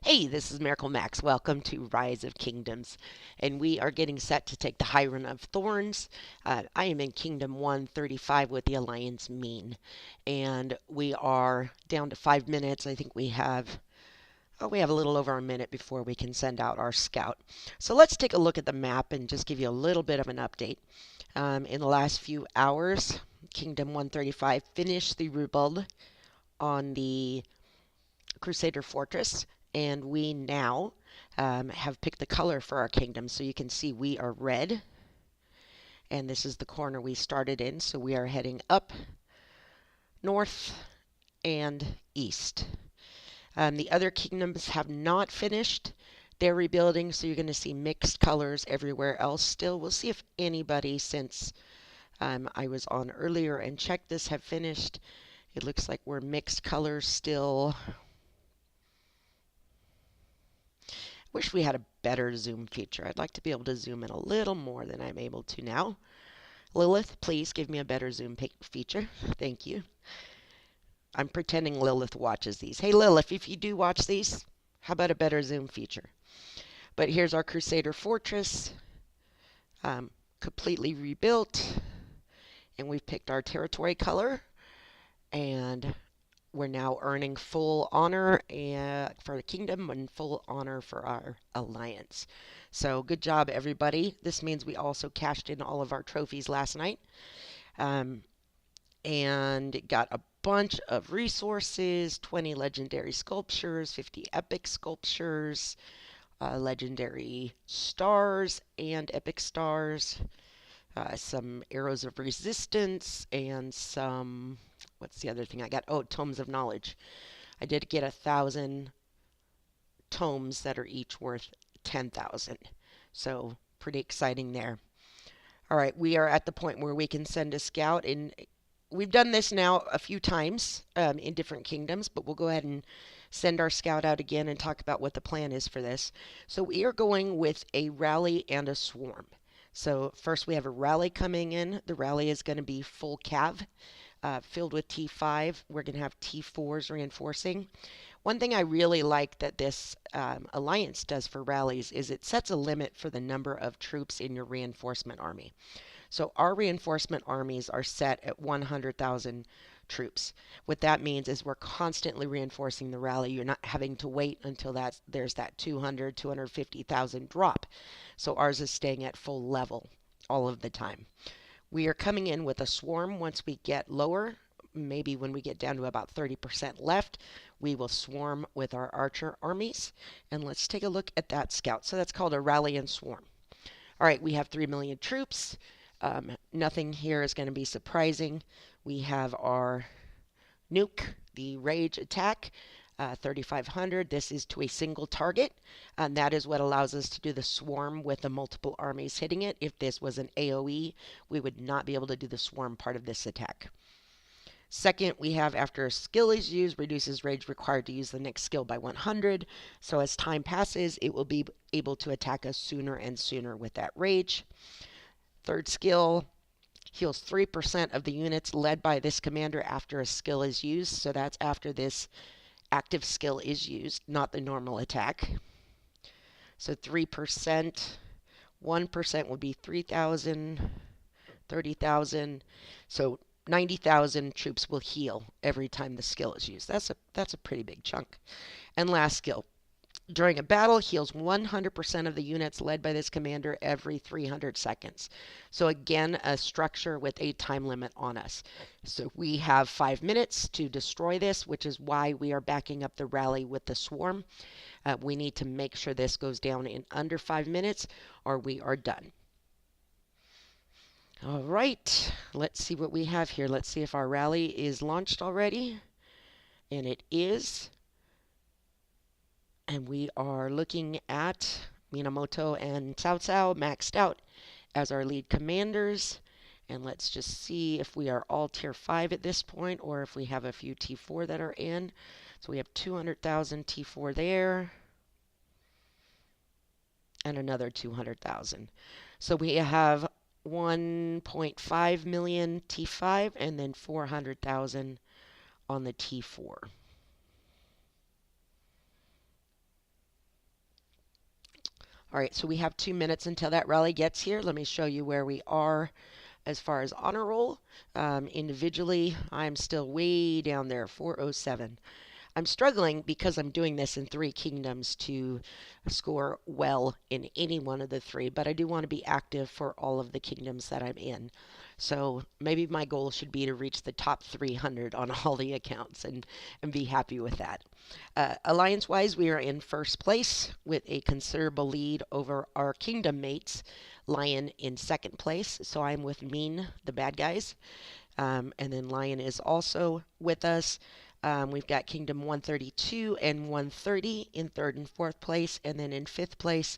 Hey, this is MiracleMax. Welcome to Rise of Kingdoms. And we are getting set to take the Hieron of Thorns. I am in Kingdom 135 with the Alliance Mean. And we are down to 5 minutes. I think we have a little over a minute before we can send out our scout. So let's take a look at the map and just give you a little bit of an update. In the last few hours, Kingdom 135 finished the rebuild on the Crusader Fortress, and we now have picked the color for our kingdom. So you can see we are red, and this is the corner we started in. So we are heading up, north, and east. The other kingdoms have not finished their rebuilding, so you're going to see mixed colors everywhere else still. We'll see if anybody since I was on earlier and checked this have finished. It looks like we're mixed colors still. Wish we had a better zoom feature. I'd like to be able to zoom in a little more than I'm able to now. Lilith, please give me a better zoom feature. Thank you. I'm pretending Lilith watches these. Hey Lilith, if you do watch these, how about a better zoom feature? But here's our Crusader Fortress, completely rebuilt, and we've picked our territory color, and we're now earning full honor for the kingdom and full honor for our alliance. So good job, everybody. This means we also cashed in all of our trophies last night, and got a bunch of resources, 20 legendary sculptures, 50 epic sculptures, legendary stars and epic stars, some arrows of resistance, and some, what's the other thing I got? Oh, tomes of knowledge. I did get 1,000 tomes that are each worth 10,000. So pretty exciting there. All right, we are at the point where we can send a scout, and we've done this now a few times in different kingdoms, but we'll go ahead and send our scout out again and talk about what the plan is for this. So we are going with a rally and a swarm. So first we have a rally coming in. The rally is going to be full cav, filled with T5. We're going to have T4s reinforcing. One thing I really like that this alliance does for rallies is it sets a limit for the number of troops in your reinforcement army. So our reinforcement armies are set at 100,000 troops. What that means is we're constantly reinforcing the rally. You're not having to wait until there's that 200, 250,000 drop. So ours is staying at full level all of the time. We are coming in with a swarm once we get lower. Maybe when we get down to about 30% left, we will swarm with our archer armies. And let's take a look at that scout. So that's called a rally and swarm. All right, we have 3 million troops. Nothing here is going to be surprising. We have our nuke, the rage attack, 3,500. This is to a single target, and that is what allows us to do the swarm with the multiple armies hitting it. If this was an AoE, we would not be able to do the swarm part of this attack. Second, we have after a skill is used, reduces rage required to use the next skill by 100. So as time passes, it will be able to attack us sooner and sooner with that rage. Third skill, heals 3% of the units led by this commander after a skill is used. So that's after this active skill is used, not the normal attack. So 3%, 1% would be 3,000, 30,000. So 90,000 troops will heal every time the skill is used. That's a pretty big chunk. And last skill, during a battle, heals 100% of the units led by this commander every 300 seconds. So again, a structure with a time limit on us. So we have 5 minutes to destroy this, which is why we are backing up the rally with the swarm. We need to make sure this goes down in under 5 minutes or we are done. All right, let's see what we have here. Let's see if our rally is launched already. And it is. And we are looking at Minamoto and Cao Cao maxed out as our lead commanders. And let's just see if we are all tier 5 at this point or if we have a few T4 that are in. So we have 200,000 T4 there and another 200,000. So we have 1.5 million T5 and then 400,000 on the T4. All right, so we have 2 minutes until that rally gets here. Let me show you where we are as far as honor roll. Individually, I'm still way down there, 407. I'm struggling because I'm doing this in 3 kingdoms to score well in any one of the 3, but I do want to be active for all of the kingdoms that I'm in. So maybe my goal should be to reach the top 300 on all the accounts and be happy with that. Alliance-wise, we are in first place with a considerable lead over our kingdom mates. Lion in second place, so I'm with Mean, the bad guys. And then Lion is also with us. We've got Kingdom 132 and 130 in third and fourth place. And then in fifth place,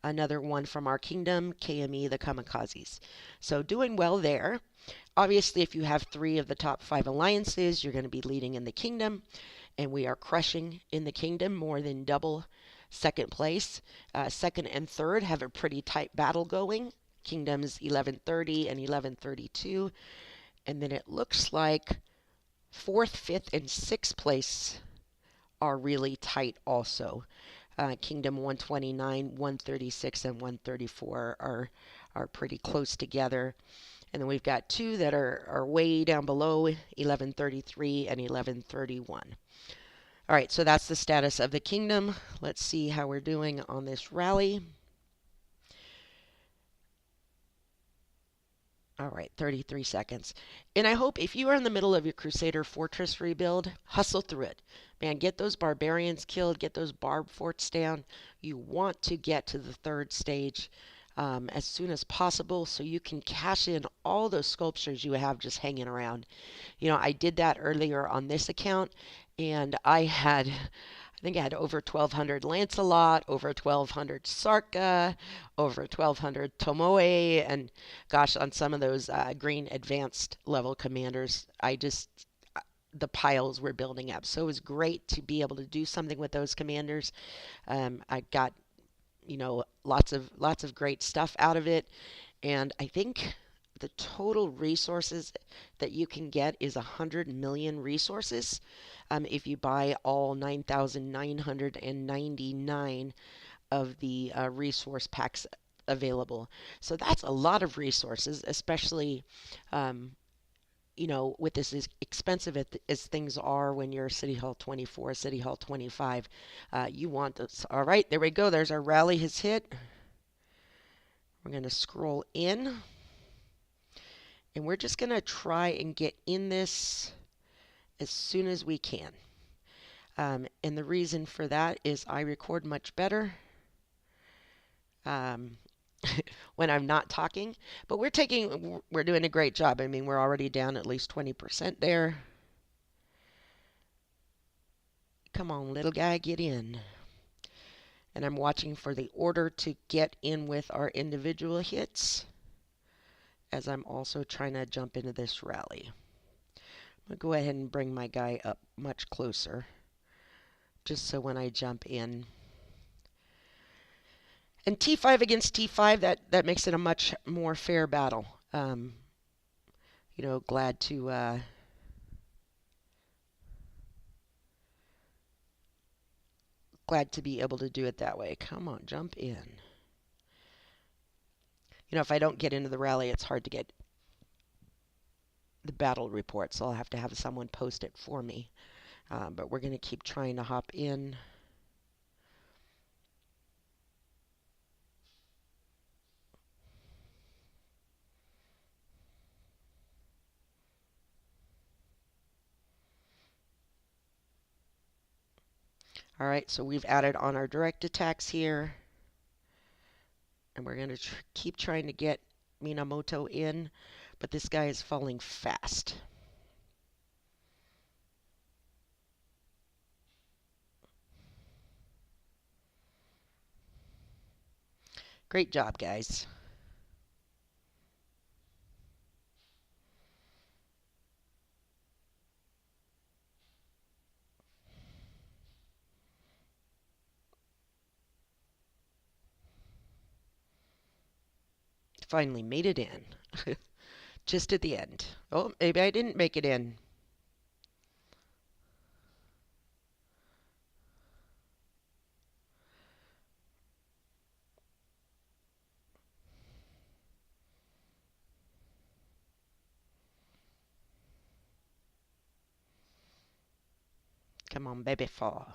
another one from our kingdom, KME, the Kamikazes. So doing well there. Obviously, if you have 3 of the top 5 alliances, you're going to be leading in the kingdom. And we are crushing in the kingdom, more than double second place. Second and third have a pretty tight battle going. Kingdoms 1130 and 1132. And then it looks like fourth, fifth, and sixth place are really tight also. Kingdom 129, 136, and 134 are pretty close together. And then we've got 2 that are way down below, 1133 and 1131. All right, so that's the status of the kingdom. Let's see how we're doing on this rally. All right, 33 seconds. And I hope if you are in the middle of your Crusader Fortress rebuild, hustle through it. Man, get those barbarians killed, get those barb forts down. You want to get to the 3rd stage as soon as possible so you can cash in all those sculptures you have just hanging around. You know, I did that earlier on this account, and I think I had over 1,200 Lancelot, over 1,200 Sarka, over 1,200 Tomoe, and gosh, on some of those green advanced level commanders, the piles were building up. So it was great to be able to do something with those commanders. I got, lots of great stuff out of it, and I think the total resources that you can get is 100 million resources if you buy all 9,999 of the resource packs available. So that's a lot of resources, especially um, with as expensive as things are when you're City Hall 24, City Hall 25. You want this. All right, there we go. There's our rally has hit. We're going to scroll in. And we're just going to try and get in this as soon as we can. And the reason for that is I record much better um, when I'm not talking. But we're doing a great job. I mean, we're already down at least 20% there. Come on, little guy, get in. And I'm watching for the order to get in with our individual hits, as I'm also trying to jump into this rally. I'm going to go ahead and bring my guy up much closer, just so when I jump in. And T5 against T5, that makes it a much more fair battle. Glad to be able to do it that way. Come on, jump in. If I don't get into the rally, it's hard to get the battle report, so I'll have to have someone post it for me. But we're going to keep trying to hop in. All right, so we've added on our direct attacks here. And we're going to keep trying to get Minamoto in, but this guy is falling fast. Great job, guys. Finally made it in. Just at the end. Oh, maybe I didn't make it in. Come on, baby, fall.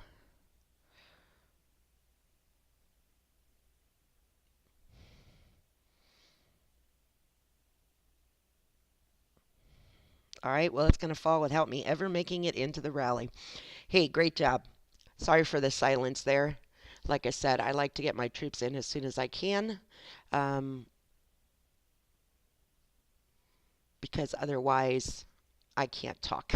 All right, well, it's going to fall without me ever making it into the rally. Hey, great job. Sorry for the silence there. Like I said, I like to get my troops in as soon as I can, um, because otherwise I can't talk.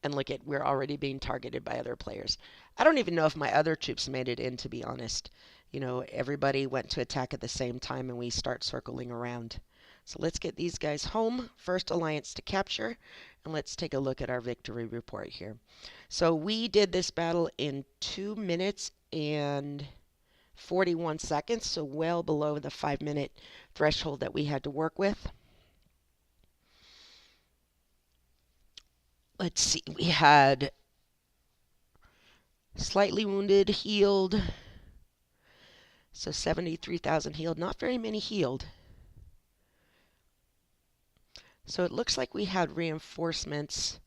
And look at, we're already being targeted by other players. I don't even know if my other troops made it in, to be honest. You know, everybody went to attack at the same time and we start circling around. So let's get these guys home. First alliance to capture. And let's take a look at our victory report here. So we did this battle in 2 minutes and 41 seconds, so well below the 5-minute threshold that we had to work with. Let's see, we had slightly wounded, healed, so 73,000 healed, not very many healed. So it looks like we had reinforcements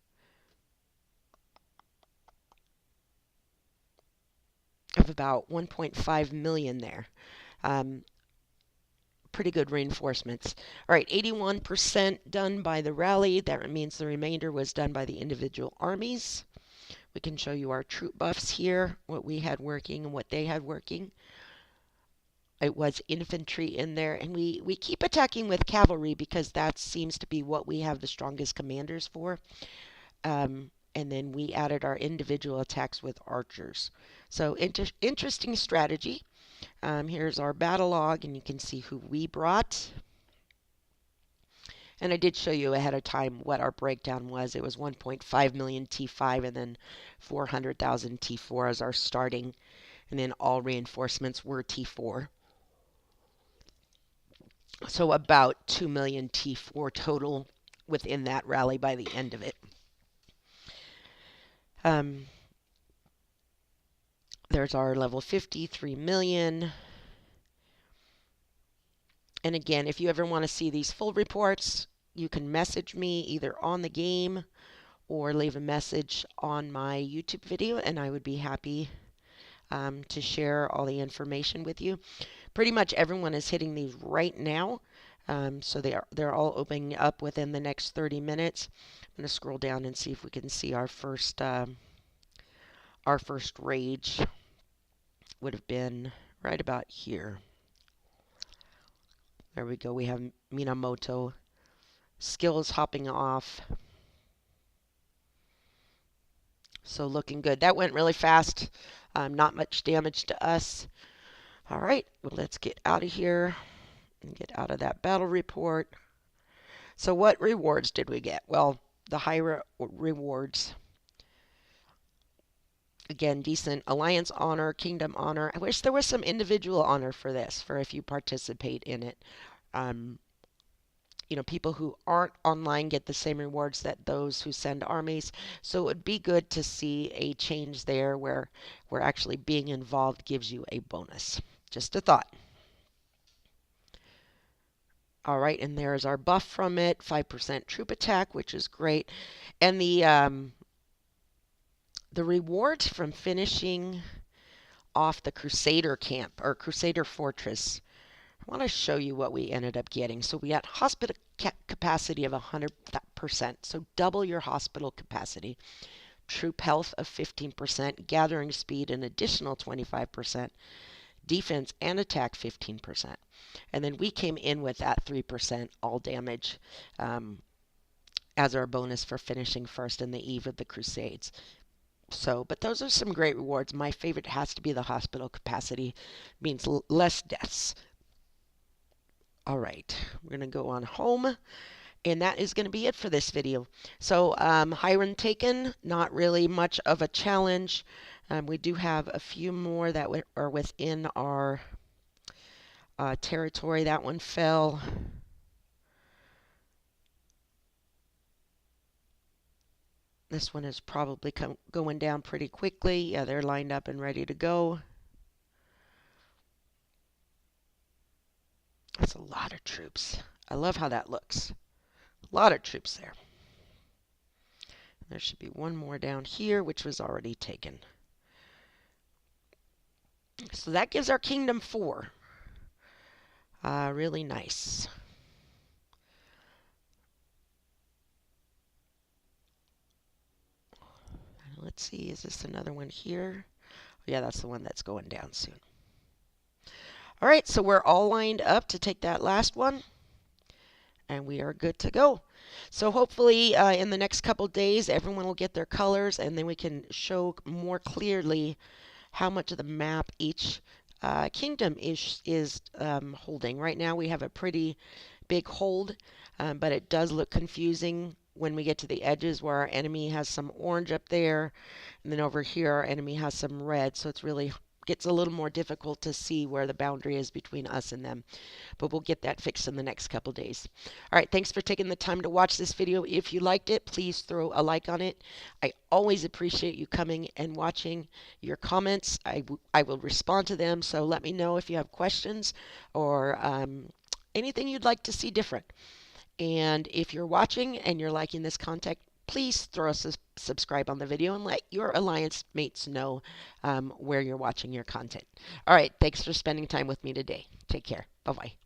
of about 1.5 million there. Pretty good reinforcements. All right, 81% done by the rally. That means the remainder was done by the individual armies. We can show you our troop buffs here, what we had working and what they had working. It was infantry in there, and we keep attacking with cavalry because that seems to be what we have the strongest commanders for. And then we added our individual attacks with archers. So interesting strategy. Here's our battle log, and you can see who we brought. And I did show you ahead of time what our breakdown was. It was 1.5 million T5 and then 400,000 T4 as our starting. And then all reinforcements were T4. So about 2 million T4 total within that rally by the end of it. There's our level 50, 3 million. And again, if you ever want to see these full reports, you can message me either on the game or leave a message on my YouTube video, and I would be happy to share all the information with you. Pretty much everyone is hitting these right now, so they're all opening up within the next 30 minutes. I'm going to scroll down and see if we can see our first rage would have been right about here. There we go. We have Minamoto. Skills hopping off. So looking good. That went really fast. Not much damage to us. All right, well, let's get out of here and get out of that battle report. So what rewards did we get? Well, the higher rewards. Again, decent alliance honor, kingdom honor. I wish there was some individual honor for this, for if you participate in it. You know, people who aren't online get the same rewards that those who send armies. So it would be good to see a change there where actually being involved gives you a bonus. Just a thought. All right, and there's our buff from it, 5% troop attack, which is great. And the rewards from finishing off the Crusader camp or Crusader fortress. I want to show you what we ended up getting. So we got hospital capacity of 100%, so double your hospital capacity. Troop health of 15%, gathering speed an additional 25%, defense and attack 15%. And then we came in with that 3% all damage as our bonus for finishing first in the eve of the Crusades. So, but those are some great rewards. My favorite has to be the hospital capacity. Means less deaths. All right, we're going to go on home, and that is going to be it for this video. So, Hieron taken, not really much of a challenge. We do have a few more that are within our territory. That one fell. This one is probably going down pretty quickly. Yeah, they're lined up and ready to go. That's a lot of troops. I love how that looks. A lot of troops there. There should be one more down here, which was already taken. So that gives our kingdom 4. Really nice. Let's see, is this another one here? Yeah, that's the one that's going down soon. All right, so we're all lined up to take that last one, and we are good to go. So hopefully in the next couple days, everyone will get their colors, and then we can show more clearly how much of the map each kingdom is holding. Right now we have a pretty big hold, but it does look confusing when we get to the edges where our enemy has some orange up there, and then over here our enemy has some red, so it's really gets a little more difficult to see where the boundary is between us and them. But we'll get that fixed in the next couple days. All right, thanks for taking the time to watch this video. If you liked it, please throw a like on it. I always appreciate you coming and watching. Your comments, I will respond to them, so let me know if you have questions or anything you'd like to see different. And if you're watching and you're liking this content, please throw us a subscribe on the video and let your alliance mates know where you're watching your content. All right, thanks for spending time with me today. Take care. Bye-bye.